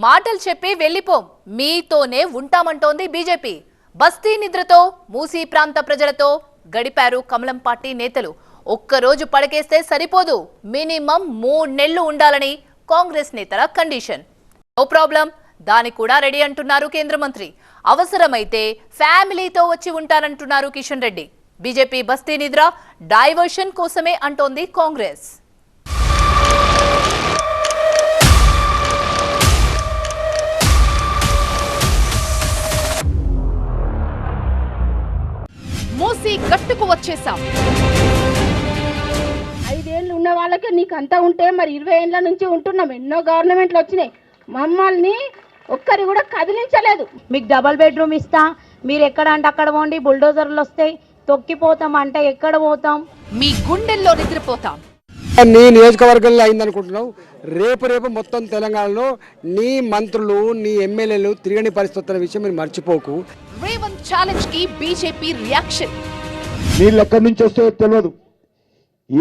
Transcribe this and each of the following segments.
మాటలు చెప్పి వెళ్ళిపోం, మీతోనే ఉంటామంటోంది బీజేపీ. బస్తీ నిద్రతో మూసీ ప్రాంత ప్రజలతో గడిపారు కమలం పార్టీ నేతలు. ఒక్కరోజు పడకేస్తే సరిపోదు, మినిమం 3 నెలలు ఉండాలని కాంగ్రెస్ నేతల కండిషన్. నో ప్రాబ్లం, దానికి కూడా రెడీ అంటున్నారు కేంద్ర మంత్రి. అవసరమైతే ఫ్యామిలీతో వచ్చి ఉంటారంటున్నారు కిషన్ రెడ్డి. బీజేపీ బస్తీ నిద్ర డైవర్షన్ కోసమే అంటోంది కాంగ్రెస్. మూసి గట్టుకు వచ్చేసాం. 5 ఏళ్ళు ఉన్న వాళ్ళకి నీకు అంతా ఉంటే మరి 20 ఏళ్ళ నుంచి ఉంటున్నాం. ఎన్నో గవర్నమెంట్లు వచ్చినాయి, మమ్మల్ని ఒక్కరి కూడా కదిలించలేదు. మీకు డబల్ బెడ్రూమ్ ఇస్తా, మీరు ఎక్కడ అంటే అక్కడ పోండి, బుల్డోజర్లు వస్తాయి, తొక్కిపోతాం అంటే ఎక్కడ పోతాం, మీ గుండెల్లో నిద్రపోతాం. నీ నియోజకవర్గంలో అయిందనుకుంటున్నావు, రేపు మొత్తం తెలంగాణలో నీ మంత్రులు నీ ఎమ్మెల్యేలు తిరగని పరిస్థితుల విషయం మీరు మర్చిపోకు. రేవంత్ ఛాలెంజ్ కి బీజేపీ రియాక్షన్. నీళ్ళు ఎక్కడి నుంచి వస్తాయో తెలియదు,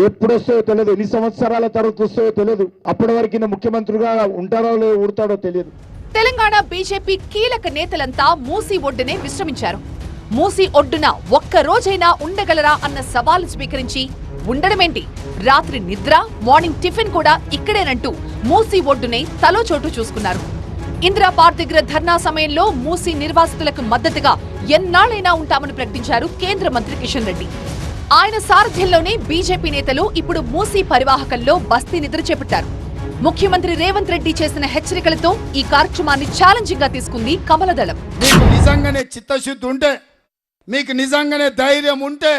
ఎప్పుడు వస్తాయో తెలియదు, ఎన్ని సంవత్సరాల తర్వాత వస్తాయో తెలియదు, అప్పటి వరకు ముఖ్యమంత్రిగా ఉంటారో ఊడతాడో తెలియదు. తెలంగాణ బీజేపీ కీలక నేతలంతా మూసీ ఒడ్డునే విశ్రమించారు. మూసీ ఒడ్డున ఒక్క రోజైనా ఉండగలరా అన్న సవాల్ స్వీకరించి ఉండడమేంటి, రాత్రి నిద్ర మార్నింగ్ టిఫిన్ కూడా ఇక్కడేనంటూ మూసీ ఒడ్డునే తలో చోటు చూసుకున్నారు. ఇందిరా పార్క్ దగ్గర ధర్నా సమయంలో మూసీ నిర్వాసితులకు మద్దతుగా ఎన్నాళ్ళైనా ఉంటామని ప్రకటించారు కేంద్ర మంత్రి కిషన్ రెడ్డి. ఆయన సారథ్యంలోనే బీజేపీ నేతలు ఇప్పుడు మూసీ పరివాహకంలో బస్తీ నిద్ర చేపట్టారు. ముఖ్యమంత్రి రేవంత్ రెడ్డి చేసిన హెచ్చరికలతో ఈ కార్యక్రమాన్ని ఛాలెంజింగ్ గా తీసుకుంది కమలదళం. మీకు నిజంగానే చిత్తశుద్ధి ఉంటే, మీకు నిజంగానే ధైర్యం ఉంటే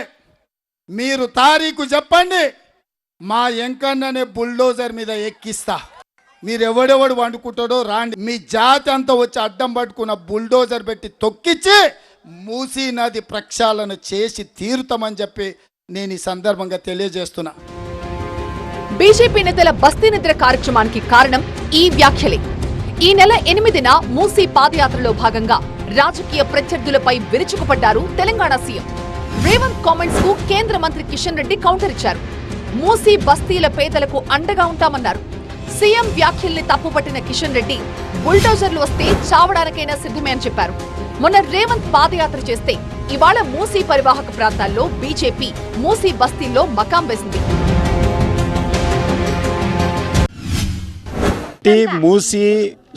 మీరు తారీఖు చెప్పండి, మా ఎంకన్ననే బుల్డోజర్ మీద ఎక్కిస్తా. మీరు ఎవడెవడు వండుకుంటాడో రాండి, మీ జాతి అంతా వచ్చి అడ్డం పట్టుకున్న బుల్డోజర్ పెట్టి తొక్కిచ్చి మూసీ నది ప్రక్షాళన చేసి తీరుతామని చెప్పి నేను ఈ సందర్భంగా తెలియజేస్తున్నా. బీజేపీ నేతల బస్తీ నిద్ర కార్యక్రమానికి కారణం ఈ వ్యాఖ్యలే. ఈ నెల 8న మూసీ పాదయాత్రలో భాగంగా రాజకీయ ప్రత్యర్థులపై విరుచుకుపడ్డారు తెలంగాణ సీఎం. రేవంత్ కామెంట్స్ కు కేంద్ర మంత్రి కిషన్ రెడ్డి కౌంటర్ ఇచ్చారు. మూసీ బస్తీల పేదలకు అండగా ఉంటామన్నారు. సీఎం వ్యాఖ్యల్ని తప్పుపట్టిన కిషన్ రెడ్డి బుల్డోజర్లు వస్తే చావడానికైనా సిద్ధమే అని చెప్పారు. మొన్న రేవంత్ పాదయాత్ర చేస్తే ఇవాళ మూసీ పరివాహక ప్రాంతాల్లో బీజేపీ మూసీ బస్తీల్లో మకాం వేసింది. మూసీ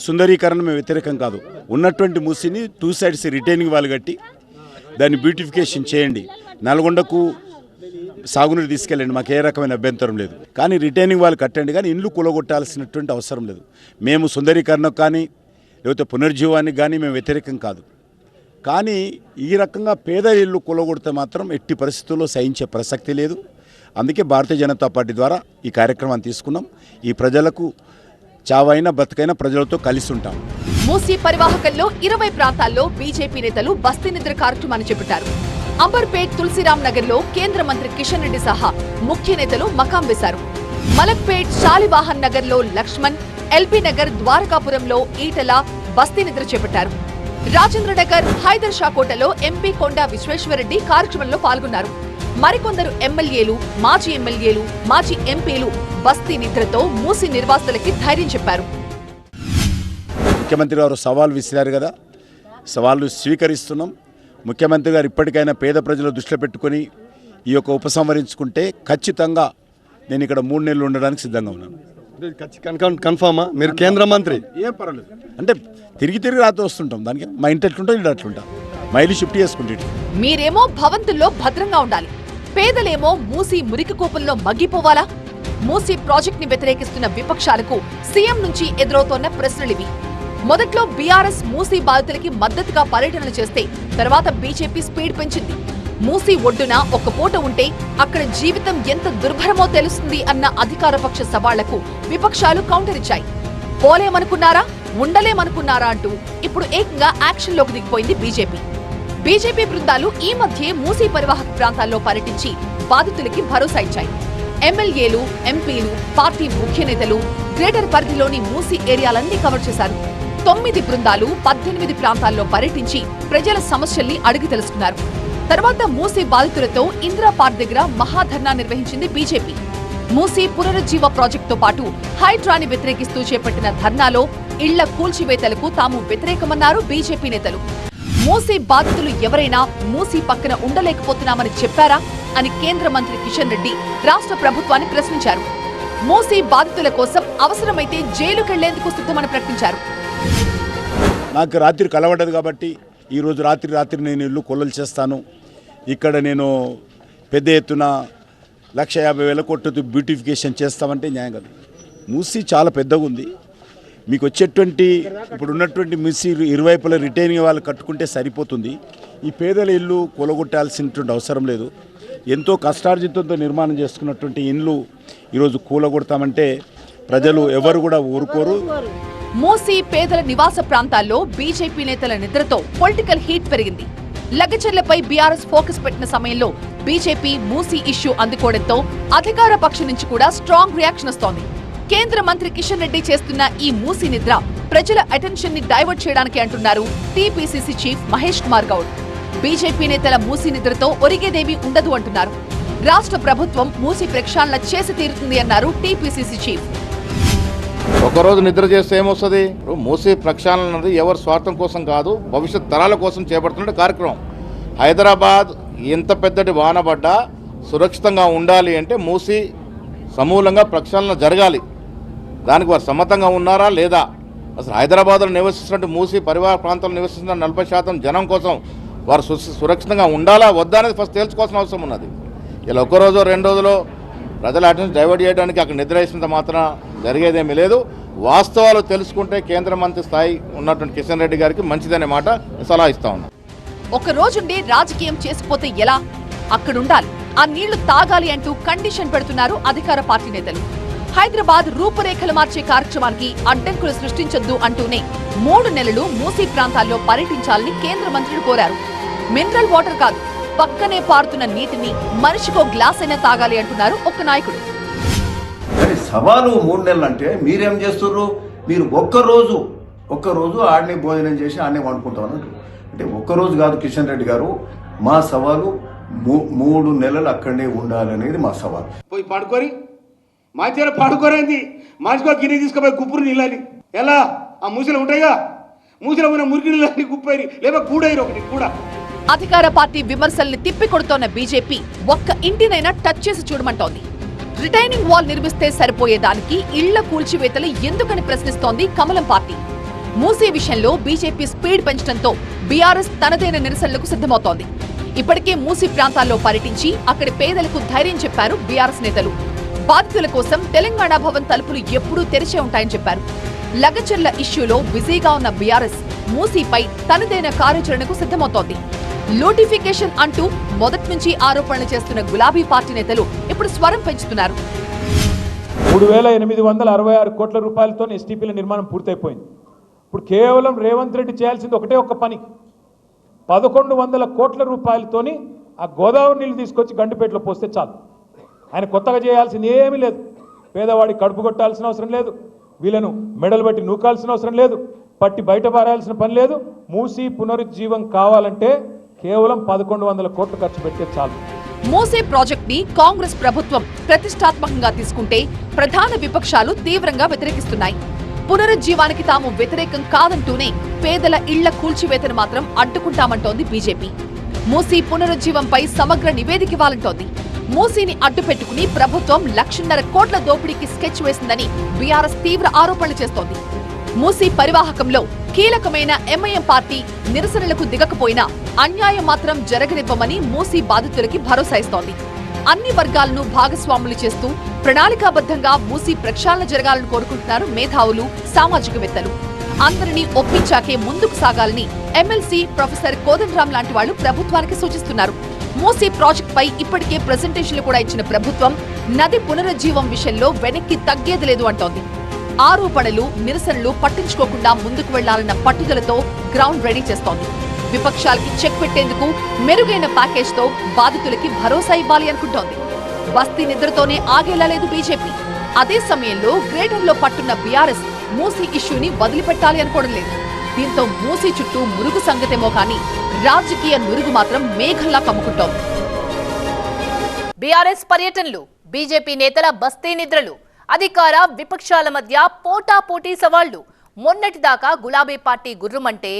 సుందరీకరణ మేము వ్యతిరేకం కాదు. ఉన్నటువంటి మూసీని 2 సైడ్స్ రిటైనింగ్ వాళ్ళు కట్టి దాన్ని బ్యూటిఫికేషన్ చేయండి. నల్గొండకు సాగునీరు తీసుకెళ్ళండి, మాకు ఏ రకమైన అభ్యంతరం లేదు. కానీ రిటైనింగ్ వాళ్ళు కట్టండి, కానీ ఇండ్లు కూలగొట్టాల్సినటువంటి అవసరం లేదు. మేము సుందరీకరణకు కానీ లేకపోతే పునర్జీవానికి కానీ మేము వ్యతిరేకం కాదు. కానీ ఈ రకంగా పేద ఇళ్ళు కూలగొడితే మాత్రం ఎట్టి పరిస్థితుల్లో సహించే ప్రసక్తి లేదు. అందుకే భారతీయ జనతా పార్టీ ద్వారా ఈ కార్యక్రమాన్ని తీసుకున్నాం. ఈ ప్రజలకు చావైనా బతుకైనా ప్రజలతో కలిసి ఉంటాం. మూసీ పరివాహకంలో 20 ప్రాంతాల్లో బీజేపీ నేతలు బస్తీ నిద్ర కార్యక్రమాన్ని చేపట్టారు. అంబర్పేట్, తులసిరామ్ నగర్ లో కేంద్ర మంత్రి కిషన్ రెడ్డి సహా ముఖ్య నేతలు మకాం వేశారు. మలక్పేట్, శాలివాహన్ నగర్ లో లక్ష్మణ్, ఎల్బీ నగర్, ద్వారకాపురంలో ఈటల బస్తీ నిద్ర చేపట్టారు. రాజేంద్ర నగర్, హైదర్ షా కోటలో ఎంపీ కొండా విశ్వేశ్వరరెడ్డి కార్యక్రమంలో పాల్గొన్నారు. మరికొందరు ఎమ్మెల్యేలు, మాజీ ఎమ్మెల్యేలు, మాజీ ఎంపీలు బస్తీ నిద్రతో మూసీ నిర్వాసితులకి ధైర్యం చెప్పారు. ముఖ్యమంత్రి గారు సవాల్ విసిరారు కదా, సవాళ్లు స్వీకరిస్తున్నాం. ముఖ్యమంత్రి గారు ఇప్పటికైనా పేద ప్రజలు దృష్టిలో పెట్టుకుని ఈ యొక్క ఉపసంహరించుకుంటే ఖచ్చితంగా నేను ఇక్కడ 3 నెలలు ఉండడానికి సిద్ధంగా ఉన్నాను. కన్ఫర్మా? మీరు కేంద్ర మంత్రి, ఏం పర్వాలేదు. అంటే తిరిగి రాత్రి వస్తుంటాం, దానికి మా ఇంటి ఎట్లుంటాం ఇల్లు అట్లుంటాం, మా ఇల్లు షిఫ్ట్ చేసుకుంటే. మీరేమో భవంతుల్లో భద్రంగా ఉండాలి, పేదలేమో మూసీ మురికి కూపంలో మగ్గిపోవాలా? మూసీ ప్రాజెక్ట్ ని వ్యతిరేకిస్తున్న విపక్షాలకు సీఎం నుంచి ఎదురవుతోన్న ప్రశ్నలివి. మొదట్లో బీఆర్ఎస్ మూసీ బాధితులకి మద్దతుగా పర్యటనలు చేస్తే తర్వాత బీజేపీ స్పీడ్ పెంచింది. మూసీ ఒడ్డున ఒక పూట ఉంటే అక్కడ జీవితం ఎంత దుర్భరమో తెలుస్తుంది అన్న అధికారపక్ష సవాళ్లకు విపక్షాలు కౌంటర్ ఇచ్చాయి. పోలేమనుకున్నారా, ఉండలేమనుకున్నారా అంటూ ఇప్పుడు ఏకంగా యాక్షన్ లోకి దిగిపోయింది బీజేపీ. బీజేపీ బృందాలు ఈ మధ్యే మూసీ పరివాహక ప్రాంతాల్లో పర్యటించి బాధితులకి భరోసా ఇచ్చాయి. ఎమ్మెల్యేలు, ఎంపీలు, పార్టీ ముఖ్య నేతలు గ్రేటర్ పరిధిలోని మూసీ ఏరియాలన్నీ కవర్ చేశారు. 9 బృందాలు 18 ప్రాంతాల్లో పర్యటించి ప్రజల సమస్యల్ని అడిగి తెలుసుకున్నారు. తర్వాత మూసీ బాధితులతో ఇందిరా పార్క్ దగ్గర మహాధర్నా నిర్వహించింది బీజేపీ. మూసీ పునరుజ్జీవ ప్రాజెక్టుతో పాటు హైడ్రాని వ్యతిరేకిస్తూ చేపట్టిన ధర్నాలో ఇళ్ల కూల్చివేతలకు తాము వ్యతిరేకమన్నారు బీజేపీ నేతలు. మూసీ బాధితులు ఎవరైనా మూసీ పక్కన ఉండలేకపోతున్నామని చెప్పారా అని కేంద్ర మంత్రి కిషన్ రెడ్డి రాష్ట్ర ప్రభుత్వాన్ని ప్రశ్నించారు. మూసీ బాధితుల కోసం అవసరమైతే జైలుకెళ్లేందుకు సిద్ధమని ప్రకటించారు. నాకు రాత్రి కలవడదు కాబట్టి ఈరోజు రాత్రి నేను ఇల్లు కొల్లలు చేస్తాను. ఇక్కడ నేను పెద్ద ఎత్తున 150,000 కోట్లతో బ్యూటిఫికేషన్ చేస్తామంటే న్యాయం కాదు. మూసీ చాలా పెద్దగా ఉంది. మీకు వచ్చేటువంటి ఇప్పుడు ఉన్నటువంటి మూసీ ఇరువైపుల రిటైనింగ్ వాళ్ళు కట్టుకుంటే సరిపోతుంది. ఈ పేదల ఇల్లు కూలగొట్టాల్సినటువంటి అవసరం లేదు. ఎంతో కష్టార్జితంతో నిర్మాణం చేసుకున్నటువంటి ఇల్లు ఈరోజు కూలగొడతామంటే ప్రజలు ఎవరు కూడా ఊరుకోరు. మూసీ పేదల నివాస ప్రాంతాల్లో బీజేపీ నేతల నిద్రతో పొలిటికల్ హీట్ పెరిగింది. లగచర్లపై బీఆర్ఎస్ ఫోకస్ పెట్టిన సమయంలో బీజేపీ మూసీ ఇష్యూ అందుకోవడంతో అధికార పక్షం నుంచి కూడా స్ట్రాంగ్ రియాక్షన్ వస్తోంది. కేంద్ర మంత్రి కిషన్ రెడ్డి చేస్తున్న ఈ మూసీ నిద్ర ప్రజల అటెన్షన్ ని డైవర్ట్ చేయడానికి అంటున్నారు TPCC chief Mahesh Kumar Goud. BJP నేతల మూసీ నిద్రతో ఒరిగేదేమీ ఉండదు అంటున్నారు. రాష్ట్ర ప్రభుత్వం మూసీ ప్రక్షాళన చేసి తీరుతుంది అన్నారు టీపీసీసీ చీఫ్. ఒకరోజు నిద్ర చేస్తే ఏమొస్తుంది? మూసీ ప్రక్షాళన అనేది ఎవరి స్వార్థం కోసం కాదు, భవిష్యత్ తరాల కోసం చేపడుతున్న కార్యక్రమం. హైదరాబాద్ ఎంత పెద్దటి వాన పడ్డా సురక్షితంగా ఉండాలి అంటే మూసీ సమూలంగా ప్రక్షాళన జరగాలి. దానికి వారు సమ్మతంగా ఉన్నారా లేదా? అసలు హైదరాబాద్లో నివసిస్తున్నట్టు మూసీ పరివార ప్రాంతాల్లో నివసిస్తున్న 40% జనం కోసం వారు సురక్షితంగా ఉండాలా వద్దా అనేది ఫస్ట్ తేల్చుకోవాల్సిన అవసరం ఉన్నది. ఇలా ఒక్కరోజు 2 రోజులు ప్రజల అటెన్షన్ డైవర్ట్ చేయడానికి అక్కడ నిద్ర వేసినంత మాత్రం జరిగేదేమీ లేదు. వాస్తవాలు తెలుసుకుంటే కేంద్ర మంత్రి స్థాయి ఉన్నటువంటి కిషన్ రెడ్డి గారికి మంచిదనే మాట సలహా ఇస్తా ఉన్నా. ఒక రోజుండి రాజకీయం చేసిపోతే ఎలా? అక్కడుండాలి, ఆ నీళ్లు తాగాలి అంటూ కండిషన్ పెడుతున్నారు అధికార పార్టీ నేతలు. హైదరాబాద్ రూపురేఖలు మార్చే కార్యక్రమానికి అడ్డంకులు సృష్టించొద్దు అంటూనే 3 నెలలు మూసీ ప్రాంతాల్లో పర్యటించాలని కేంద్ర మంత్రులు కోరారు. మినరల్ వాటర్ కాదు, పక్కనే పారుతున్న నీటిని మనిషికో గ్లాస్ అయినా తాగాలి అంటున్నారు ఒక నాయకుడు. సవాలు 3 నెలలు అంటే మీరేం చేస్తుర్రు? మీరు ఒక్కరోజు ఆడనే భోజనం చేసి ఆడనే వండుకుంటాం అన్నట్టు. అంటే ఒక్కరోజు కాదు కిషన్ రెడ్డి గారు, మా సవాలు 3 నెలలు అక్కడనే ఉండాలనేది మా సవాలు. పోయి పడుకొని మంచిగా పడుకోరేంది, మంచిగా గిన్నె తీసుకుపోయి గుప్పురు నీళ్ళని ఎలా ఆ మూసలు ఉంటాయిగా, మూసలో ఉన్న మురికి నీళ్ళని గుప్పేరి లేక కూడైరు ఒకటి కూడా. అధికార పార్టీ విమర్శల్ని తిప్పికొడుతోన్న బీజేపీ ఒక్క ఇంటినైనా టచ్ చేసి చూడమంటోంది. రిటైనింగ్ వాల్ నిర్మిస్తే సరిపోయేదానికి ఇళ్ల కూల్చివేతలు ఎందుకని ప్రశ్నిస్తోంది కమలం పార్టీ. మూసీ విషయంలో బీజేపీ స్పీడ్ పెంచడంతో బీఆర్ఎస్ తనదైన నిరసనలకు సిద్ధమవుతోంది. ఇప్పటికే మూసీ ప్రాంతాల్లో పర్యటించి అక్కడి పేదలకు ధైర్యం చెప్పారు బీఆర్ఎస్ నేతలు. బాధితుల కోసం తెలంగాణ భవన్ తలుపులు ఎప్పుడూ తెరిచే ఉంటాయని చెప్పారు. లగచర్ల ఇష్యూలో బిజీగా ఉన్న బీఆర్ఎస్ మూసీపై తనదైన కార్యాచరణకు సిద్ధమవుతోంది. లూటిఫికేషన్ అంటూ మొదటి నుంచి ఆరోపణలు చేస్తున్న గులాబీ పార్టీ నేతలు ఇప్పుడు స్వరం పెంచుతున్నారు. 3,866 కోట్ల రూపాయలతో ఎస్టీపీల నిర్మాణం పూర్తయిపోయింది. ఇప్పుడు కేవలం రేవంత్ రెడ్డి చేయాల్సింది ఒక్క పని. 1,100 కోట్ల రూపాయలతోని ఆ గోదావరి నీళ్లు తీసుకొచ్చి గండిపేటలో పోస్తే చాలు. ఆయన కొత్తగా చేయాల్సింది ఏమీ లేదు. పేదవాడి కడుపు కొట్టాల్సిన అవసరం లేదు, వీళ్ళను మెడలు బట్టి నూకాల్సిన అవసరం లేదు, పట్టి బయట పారాల్సిన పని లేదు. మూసీ పునరుజ్జీవం కావాలంటే కేవలం 1,100 కోట్లు ఖర్చు పెడితే చాలు. మూసీ ప్రాజెక్ట్ ని కాంగ్రెస్ ప్రభుత్వం ప్రతిష్టాత్మకంగా తీసుకుంటే ప్రధాన విపక్షాలు తీవ్రంగా వ్యతిరేకిస్తున్నాయి. పునరుజ్జీవానికి తాము వ్యతిరేకం కాదంటూనే పేదల ఇళ్ల కూల్చివేతను మాత్రం అడ్డుకుంటామంటోంది బీజేపీ. మూసీ పునరుజ్జీవంపై సమగ్ర నివేదిక ఇవ్వాలంటోంది. మూసీని అడ్డుపెట్టుకుని ప్రభుత్వం 1,50,000 కోట్ల దోపిడీకి స్కెచ్ వేసిందని బీఆర్ఎస్ తీవ్ర ఆరోపణలు చేస్తోంది. మూసీ పరివాహకంలో కీలకమైన ఎంఐఎం పార్టీ నిరసనలకు దిగకపోయినా అన్యాయం మాత్రం జరగనివ్వమని మూసీ బాధితులకి భరోసా ఇస్తోంది. అన్ని వర్గాలను భాగస్వాములు చేస్తూ ప్రణాళికాబద్ధంగా మూసీ ప్రక్షాళన జరగాలని కోరుకుంటున్నారు మేధావులు, సామాజికవేత్తలు. అందరినీ ఒప్పించాకే ముందుకు సాగాలని ఎమ్మెల్సీ ప్రొఫెసర్ కోదండరాం లాంటి వాళ్లు ప్రభుత్వానికి సూచిస్తున్నారు. మూసీ ప్రాజెక్టుపై ఇప్పటికే ప్రెజెంటేషన్లు కూడా ఇచ్చిన ప్రభుత్వం నది పునరుజ్జీవం విషయంలో వెనక్కి తగ్గేది లేదు అంటోంది. ఆరోపణలు, నిరసనలు పట్టించుకోకుండా ముందుకు వెళ్లాలన్న పట్టుదలతో గ్రౌండ్ రెడీ చేస్తోంది. విపక్షాలకి చెక్ పెట్టేందుకు మెరుగైన ప్యాకేజ్తో బాధితులకి భరోసా ఇవ్వాలి అనుకుంటోంది. బస్తీ నిద్రతోనే ఆగేలా లేదు బీజేపీ. అదే సమయంలో గ్రేటర్లో పట్టున్న బీఆర్ఎస్ మూసీ ఇష్యూని వదిలిపెట్టాలి అనుకోవడం లేదు. దీంతో మూసీ చుట్టూ మురుగు సంగతేమో కానీ రాజకీయ నురుగు మాత్రం మేఘంలా కమ్ముకుంటోంది. బీఆర్ఎస్ పర్యటనలు, బీజేపీ నేతల బస్తీ నిద్రలు, అధికార విపక్షాల మధ్య పోటాపోటీ సవాళ్లు, మొన్నటిదాకా గులాబీ పార్టీ గుర్రుమంటే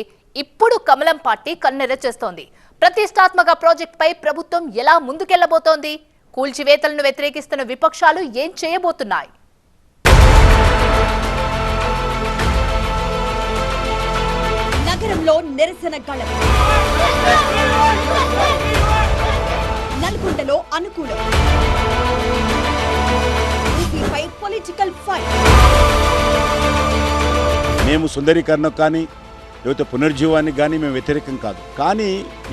ఇప్పుడు కమలం పార్టీ కన్నెర చేస్తోంది. ప్రతిష్టాత్మక ప్రాజెక్టుపై ప్రభుత్వం ఎలా ముందుకెళ్లబోతోంది? కూల్చివేతలను వ్యతిరేకిస్తున్న విపక్షాలు ఏం చేయబోతున్నాయి? నగరంలో నిరసన గళం, నల్గొండలో అనుకూలం, మూసీపై పొలిటికల్ ఫైట్. మేము సుందరీకరణకు కానీ లేకపోతే పునర్జీవానికి కానీ మేము వ్యతిరేకం కాదు. కానీ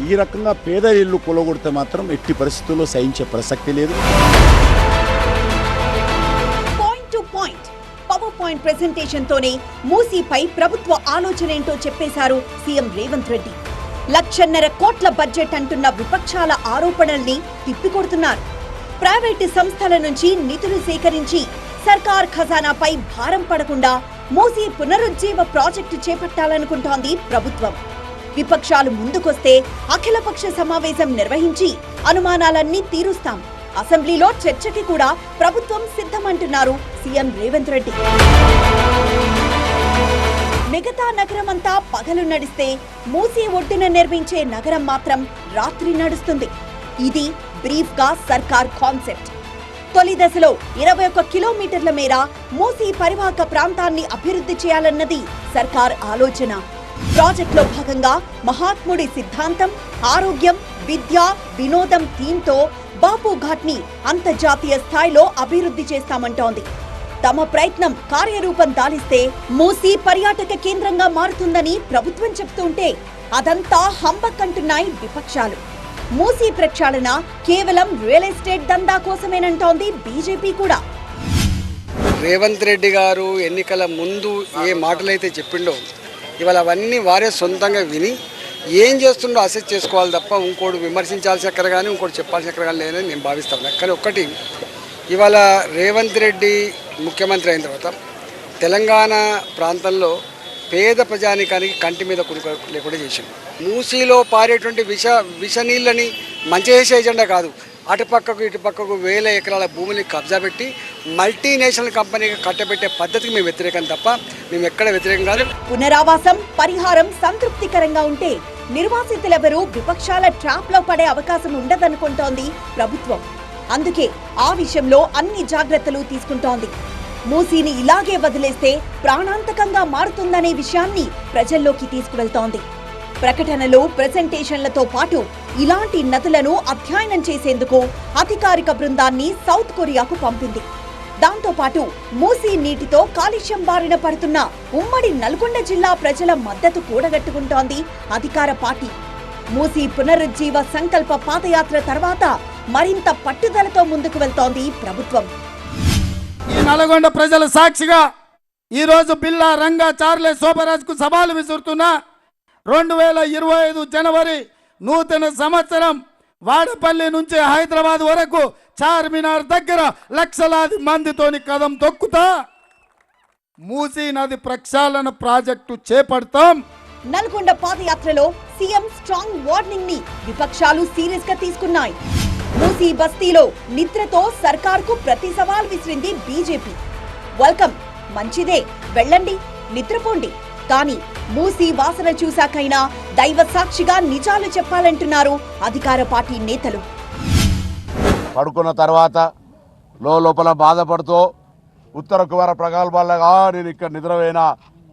ఈ రకంగా పేద ఇల్లు కూలగొడితే మాత్రం ఎట్టి పరిస్థితుల్లో సహించే ప్రసక్తి లేదు. Point to point power point presentation తోనే మూసీపై ప్రభుత్వ ఆలోచన ఏంటో చెప్పేశారు సీఎం రేవంత్ రెడ్డి. 1,50,000 కోట్ల బడ్జెట్ అంటున్న విపక్షాల ఆరోపణల్ని తిప్పికొడుతున్నారు. ప్రైవేటు సంస్థల నుంచి నిధులు సేకరించి సర్కార్ ఖజానాపై భారం పడకుండా మూసీ పునరుజ్జీవ ప్రాజెక్టు చేపట్టాలనుకుంటోంది ప్రభుత్వం. విపక్షాలు ముందుకొస్తే అఖిలపక్ష సమావేశం నిర్వహించి అనుమానాలన్నీ తీరుస్తాం. అసెంబ్లీలో చర్చకి కూడా ప్రభుత్వం సిద్ధమంటున్నారు సీఎం రేవంత్ రెడ్డి. మిగతా నగరమంతా పగలు నడిస్తే మూసీ ఒడ్డున నిర్మించే నగరం మాత్రం రాత్రి నడుస్తుంది. ఇది బ్రీఫ్ గా సర్కార్ కాన్సెప్ట్. తొలి దశలో 21 కిలోమీటర్ల మేర మూసీ పరివాహక ప్రాంతాన్ని అభివృద్ధి చేయాలన్నది సర్కార్ ఆలోచన. ప్రాజెక్టులో భాగంగా మహాత్ముడి సిద్ధాంతం, ఆరోగ్యం, విద్య, వినోదం థీమ్తో బాపు ఘాట్ ని అంతర్జాతీయ స్థాయిలో అభివృద్ధి చేస్తామంటోంది. తమ ప్రయత్నం కార్యరూపం దాలిస్తే మూసీ పర్యాటక కేంద్రంగా మారుతుందని ప్రభుత్వం చెప్తుంటే అదంతా హంబక్ అంటున్నాయి విపక్షాలు. మూసీ ప్రక్షాళన కేవలం రియల్ ఎస్టేట్ దందా కోసమేనంటోంది బీజేపీ కూడా. రేవంత్ రెడ్డి గారు ఎన్నికల ముందు ఏ మాటలైతే చెప్పిండో ఇవాళ అవన్నీ వారే సొంతంగా విని ఏం చేస్తుండో అసెస్ చేసుకోవాలి తప్ప ఇంకోటి విమర్శించాల్సి ఎక్కడ కానీ ఇంకోటి చెప్పాల్సి ఎక్కడ కానీ లేదని నేను భావిస్తాను. కానీ ఒక్కటి, ఇవాళ రేవంత్ రెడ్డి ముఖ్యమంత్రి అయిన తర్వాత తెలంగాణ ప్రాంతంలో పేద ప్రజానికానికి కంటి మీద కునుక లేకుండా చేసింది. మూసీలో పారేటువంటి విష నీళ్ళని మంచి చేసే ఎజెండా కాదు. అటుపక్కకు ఇటుపక్కకు వేల ఎకరాల భూమిని కబ్జా పెట్టి మల్టీనేషనల్ కంపెనీకి కట్టబెట్టే పద్ధతికి మేము వ్యతిరేకం తప్ప మేము ఎక్కడ వ్యతిరేకం కాదు. పునరావాసం, పరిహారం సంతృప్తికరంగా ఉంటే నిర్వాసితులెవరూ విపక్షాల ట్రాప్ లో పడే అవకాశం ఉండదనుకుంటోంది ప్రభుత్వం. అందుకే ఆ విషయంలో అన్ని జాగ్రత్తలు తీసుకుంటోంది. మూసీని ఇలాగే వదిలేస్తే ప్రాణాంతకంగా మారుతుందనే విషయాన్ని ప్రజల్లోకి తీసుకువెళ్తోంది. ప్రకటనలు, ప్రెజెంటేషన్లతో పాటు ఇలాంటి నదులను అధ్యయనం చేసేందుకు అధికారిక బృందాన్ని సౌత్ కొరియాకు పంపింది. దాంతో పాటు మూసీ నీటితో కాలుష్యం బారిన పడుతున్న ఉమ్మడి నల్గొండ జిల్లా ప్రజల మద్దతు కూడగట్టుకుంటోంది అధికార పార్టీ. మూసీ పునరుజ్జీవ సంకల్ప పాదయాత్ర తర్వాత మరింత పట్టుదలతో ముందుకు వెళ్తోంది ప్రభుత్వం. ఈ నల్గొండ ప్రజల సాక్షిగా ఈరోజు బిల్లా రంగా చార్లే శోభరాజ్కు సవాలు విసురుతున్నా. 2025 జనవరి నూతన సంవత్సరం వాడపల్లి నుంచి హైదరాబాద్ వరకు చార్మినార్ దగ్గర లక్షలాది మందితోని కదం తొక్కుతా మూసీ నది ప్రక్షాళన ప్రాజెక్టు చేపడతాం. నల్గొండ పాదయాత్రలో సీఎం స్ట్రాంగ్ వార్నింగ్ ని విపక్షాలు సీరియస్ గా తీసుకున్నాయి. మూసీ బస్తీలో నిద్రతో సర్కార్కు ప్రతి సవాల్ విసిరింది బీజేపీ. వెల్కమ్, మంచిదే, వెళ్ళండి, నిద్రపోండి, కానీ మూసీ వాసన చూశాకైనా దైవ సాక్షిగా నిజాలు చెప్పాలంటున్నారు అధికార పార్టీ నేతలు. పడుకున్న తర్వాత లోపల బాధపడుతూ ఉత్తర కుమార ప్రగల్భాలుగా నేను ఇక్కడ నిద్రపోయినా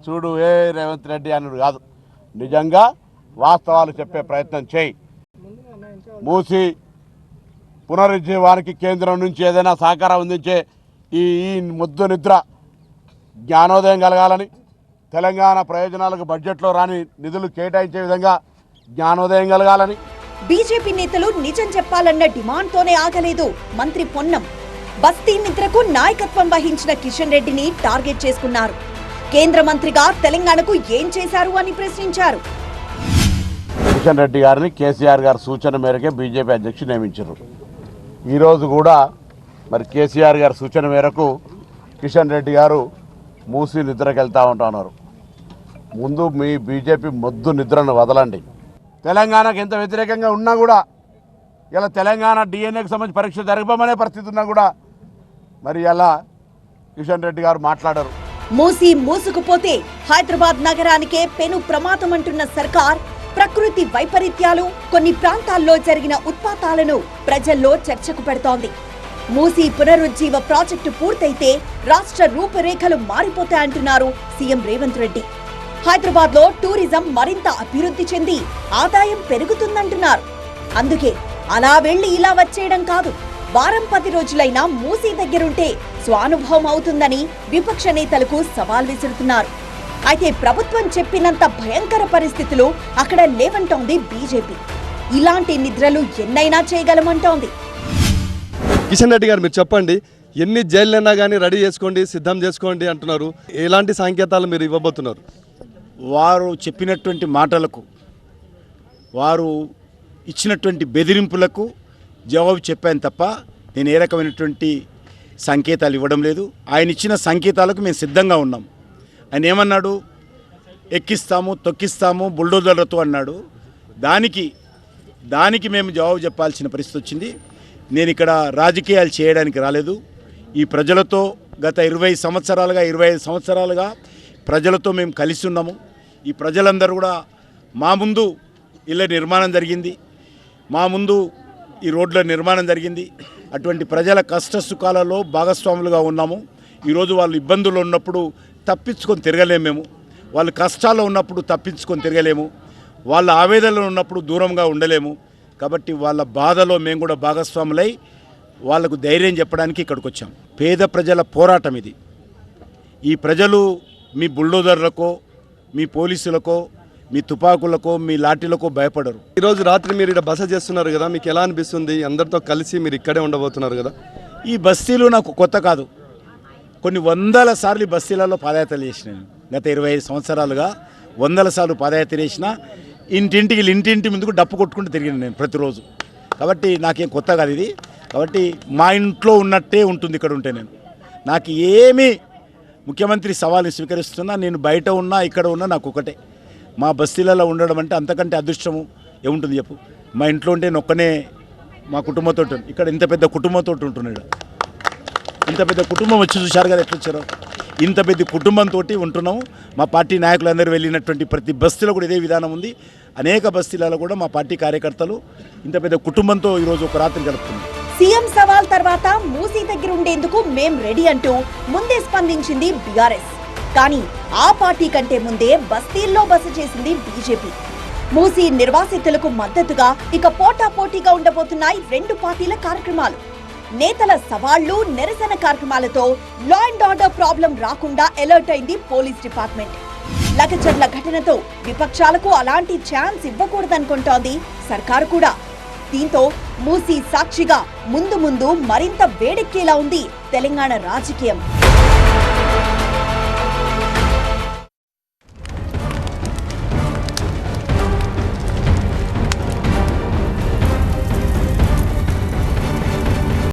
చూడు రేవంత్ రెడ్డి అన్నాడు కాదు. నిజంగా వాస్తవాలు చెప్పే ప్రయత్నం చేయి. మూసీ పునరుజ్జీవానికి కేంద్రం నుంచి ఏదైనా సహకారం అందించే ఈ ముద్దు నిద్ర జ్ఞానోదయం కలగాలని, తెలంగాణ ప్రయోజనాలకు బడ్జెట్లో రాని నిధులు కేటాయించే విధంగా జ్ఞానోదయం కలగాలని బీజేపీ నేతలు నిజం చెప్పాలన్న డిమాండ్తోనే ఆగలేదు మంత్రి పొన్నం. బస్తీ నిద్రకు నాయకత్వం వహించిన కిషన్ రెడ్డిని టార్గెట్ చేసుకున్నారు. కేంద్ర మంత్రిగా తెలంగాణకు ఏం చేశారు అని ప్రశ్నించారు. కిషన్ రెడ్డి గారిని కేసీఆర్ గారి సూచన మేరకే బీజేపీ అధ్యక్షుడు నియమించారు. ఈరోజు కూడా మరి కేసీఆర్ గారి సూచన మేరకు కిషన్ రెడ్డి గారు మూసీ నిద్రకు వెళ్తూ ఉంటున్నారు. ముందు మీ బీజేపీ మొద్దు నిద్రను వదలండి. తెలంగాణకు ఎంత వ్యతిరేకంగా ఉన్నా కూడా ఇలా తెలంగాణ డిఎన్ఏకి సంబంధించి పరీక్ష జరగమనే పరిస్థితి ఉన్నా కూడా మరి ఇలా కిషన్ రెడ్డి గారు మాట్లాడారు. మూసి మూసుకుపోతే హైదరాబాద్ నగరానికే పెను ప్రమాదమంటున్న సర్కార్ ప్రకృతి వైపరీత్యాలు, కొన్ని ప్రాంతాల్లో జరిగిన ఉత్పాతాలను ప్రజల్లో చర్చకు పెడుతోంది. మూసి పునరుజ్జీవ ప్రాజెక్టు పూర్తయితే రాష్ట్ర రూపురేఖలు మారిపోతాయంటున్నారు సీఎం రేవంత్ రెడ్డి. హైదరాబాద్ లో టూరిజం మరింత అభివృద్ధి చెంది ఆదాయం పెరుగుతుందంటున్నారు. అందుకే అలా వెళ్లి ఇలా వచ్చేయడం కాదు, వారం 10 రోజులైనా మూసీ దగ్గరుంటే స్వానుభవం అవుతుందని విపక్ష నేతలకు సవాల్ విసురుతున్నారు. అయితే ప్రభుత్వం చెప్పినంత భయంకర పరిస్థితులు అక్కడ లేవంటోంది బీజేపీ. ఇలాంటి నిద్రలు ఎన్నైనా చేయగలమంటోంది. కిషన్ రెడ్డి గారు, మీరు చెప్పండి, ఎన్ని జైళ్ళైనా కానీ రెడీ చేసుకోండి, సిద్ధం చేసుకోండి అంటున్నారు. ఎలాంటి సంకేతాలు మీరు ఇవ్వబోతున్నారు? వారు చెప్పినటువంటి మాటలకు, వారు ఇచ్చినటువంటి బెదిరింపులకు జవాబు చెప్పాను తప్ప నేను ఏ రకమైనటువంటి సంకేతాలు ఇవ్వడం లేదు. ఆయన ఇచ్చిన సంకేతాలకు మేము సిద్ధంగా ఉన్నాం. ఆయన ఏమన్నాడు? ఎక్కిస్తాము, తొక్కిస్తాము, బుల్డోజర్లతో అన్నాడు. దానికి మేము జవాబు చెప్పాల్సిన పరిస్థితి వచ్చింది. నేను ఇక్కడ రాజకీయాలు చేయడానికి రాలేదు. ఈ ప్రజలతో గత 25 సంవత్సరాలుగా ప్రజలతో మేము కలిసి ఉన్నాము. ఈ ప్రజలందరూ కూడా మా ముందు ఇళ్ళ నిర్మాణం జరిగింది, మా ముందు ఈ రోడ్ల నిర్మాణం జరిగింది. అటువంటి ప్రజల కష్ట సుఖాలలో భాగస్వాములుగా ఉన్నాము. ఈరోజు వాళ్ళు ఇబ్బందులు ఉన్నప్పుడు తప్పించుకొని తిరగలేము, మేము వాళ్ళు కష్టాల్లో ఉన్నప్పుడు తప్పించుకొని తిరగలేము, వాళ్ళ ఆవేదనలో ఉన్నప్పుడు దూరంగా ఉండలేము. కాబట్టి వాళ్ళ బాధలో మేము కూడా భాగస్వాములై వాళ్ళకు ధైర్యం చెప్పడానికి ఇక్కడికి వచ్చాం. పేద ప్రజల పోరాటం ఇది. ఈ ప్రజలు మీ బుల్డోజర్లకో, మీ పోలీసులకో, మీ తుపాకులకో, మీ లాఠీలకో భయపడరు. ఈరోజు రాత్రి మీరు ఇక్కడ బస చేస్తున్నారు కదా, మీకు ఎలా అనిపిస్తుంది? అందరితో కలిసి మీరు ఇక్కడే ఉండబోతున్నారు కదా. ఈ బస్తీలు నాకు కొత్త కాదు. కొన్ని 100 సార్లు బస్తీలలో పాదయాత్రలు చేసినాను. గత 25 సంవత్సరాలుగా 100 సార్లు పాదయాత్ర చేసిన. ఇంటింటి ముందుకు డప్పు కొట్టుకుంటూ తిరిగిన నేను ప్రతిరోజు. కాబట్టి నాకేం కొత్త కాదు ఇది. కాబట్టి మా ఇంట్లో ఉన్నట్టే ఉంటుంది ఇక్కడ ఉంటే. నాకు ఏమీ ముఖ్యమంత్రి సవాల్ని స్వీకరిస్తున్నా, నేను బయట ఉన్నా ఇక్కడ ఉన్నా నాకు ఒకటే. మా బస్తీలలో ఉండడం అంటే అంతకంటే అదృష్టము ఏముంటుంది చెప్పు. మా ఇంట్లో ఉంటే నొక్కనే మా కుటుంబంతో ఉంటాను. ఇక్కడ ఇంత పెద్ద కుటుంబంతో ఉంటున్నాడు. ఇంత పెద్ద కుటుంబం వచ్చి చూశారు కదా ఎట్లా వచ్చారో. ఇంత పెద్ద కుటుంబంతో ఉంటున్నాము. మా పార్టీ నాయకులందరూ వెళ్ళినటువంటి ప్రతి బస్తీలో కూడా ఇదే విధానం ఉంది. అనేక బస్తీలలో కూడా మా పార్టీ కార్యకర్తలు ఇంత పెద్ద కుటుంబంతో ఈరోజు ఒక రాత్రి గడుపుతున్నాం. సీఎం సవాల్ తర్వాత మూసీ దగ్గర ఉండేందుకు మేం రెడీ అంటూ ముందే స్పందించింది బీఆర్ఎస్. కానీ ఆ పార్టీ కంటే ముందే బస్తీల్లో బస చేసింది బీజేపీ. మూసీ నిర్వాసితులకు మద్దతుగా ఇక పోటాపోటీగా ఉండబోతున్నాయి 2 పార్టీల కార్యక్రమాలు. నేతల సవాళ్లు, నిరసన కార్యక్రమాలతో లా అండ్ ఆర్డర్ ప్రాబ్లం రాకుండా అలర్ట్ అయింది పోలీస్ డిపార్ట్మెంట్. లగచర్ల ఘటనతో విపక్షాలకు అలాంటి ఛాన్స్ ఇవ్వకూడదనుకుంటోంది సర్కారు కూడా. దీంతో మూసీ సాక్షిగా ముందు మరింత వేడెక్కేలా ఉంది తెలంగాణ రాజకీయం.